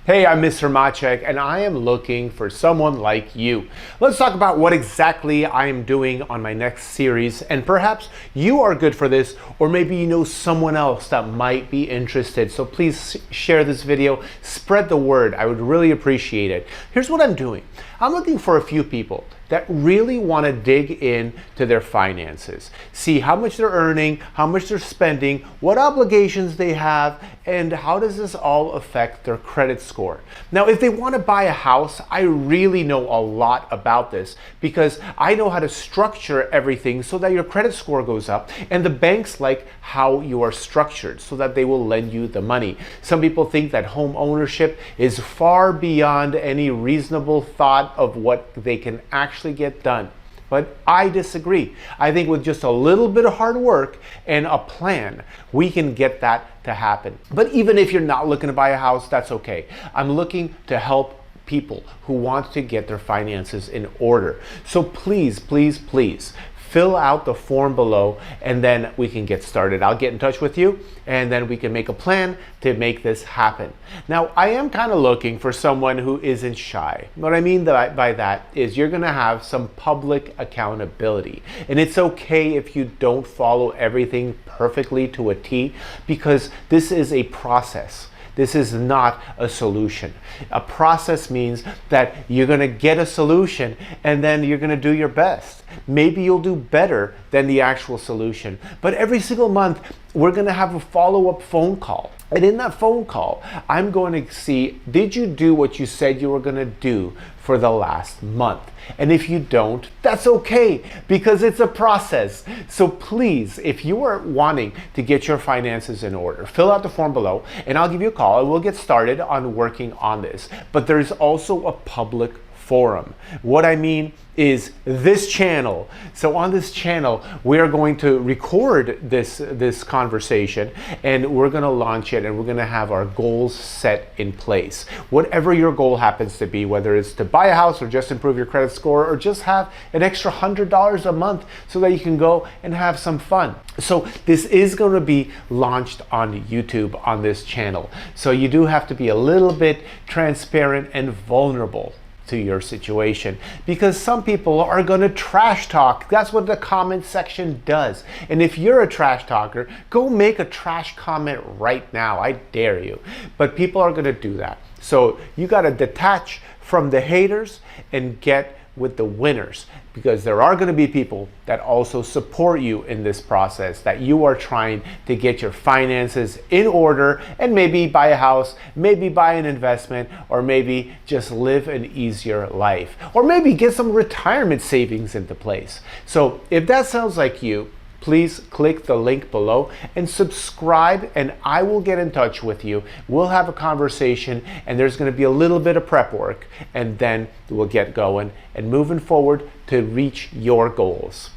Hey, I'm Mr. Maciek, and I am looking for someone like you. Let's talk about what exactly I am doing on my next series, and perhaps you are good for this, or maybe you know someone else that might be interested. So please share this video, spread the word. I would really appreciate it. Here's what I'm doing. I'm looking for a few people that really want to dig in to their finances, see how much they're earning, how much they're spending, what obligations they have, and how does this all affect their credit score. Now, if they want to buy a house, I really know a lot about this because I know how to structure everything so that your credit score goes up, and the banks like how you are structured so that they will lend you the money. Some people think that home ownership is far beyond any reasonable thought of what they can actually get done. But I disagree. I think with just a little bit of hard work and a plan, we can get that to happen. But even if you're not looking to buy a house, that's okay. I'm looking to help people who want to get their finances in order. So please, please, please, fill out the form below and then we can get started. I'll get in touch with you and then we can make a plan to make this happen. Now, I am kind of looking for someone who isn't shy. What I mean by that is you're gonna have some public accountability. And it's okay if you don't follow everything perfectly to a T, because this is a process. This is not a solution. A process means that you're gonna get a solution and then you're gonna do your best. Maybe you'll do better than the actual solution. But every single month, we're gonna have a follow-up phone call. And in that phone call, I'm going to see, did you do what you said you were gonna do for the last month? And if you don't, that's okay, because it's a process. So please, if you are wanting to get your finances in order, fill out the form below and I'll give you a call and we'll get started on working on this. But there's also a public forum. What I mean is this channel. So on this channel, we are going to record this conversation and we're gonna launch it and we're gonna have our goals set in place. Whatever your goal happens to be, whether it's to buy a house or just improve your credit score or just have an extra $100 a month so that you can go and have some fun. So this is gonna be launched on YouTube on this channel. So you do have to be a little bit transparent and vulnerable to your situation, because some people are going to trash talk. That's what the comment section does. And if you're a trash talker, go make a trash comment right now. I dare you. But people are going to do that. So you got to detach from the haters and get with the winners, because there are going to be people that also support you in this process, that you are trying to get your finances in order and maybe buy a house, maybe buy an investment, or maybe just live an easier life, or maybe get some retirement savings into place. So if that sounds like you, please click the link below and subscribe, and I will get in touch with you. We'll have a conversation and there's going to be a little bit of prep work, and then we'll get going and moving forward to reach your goals.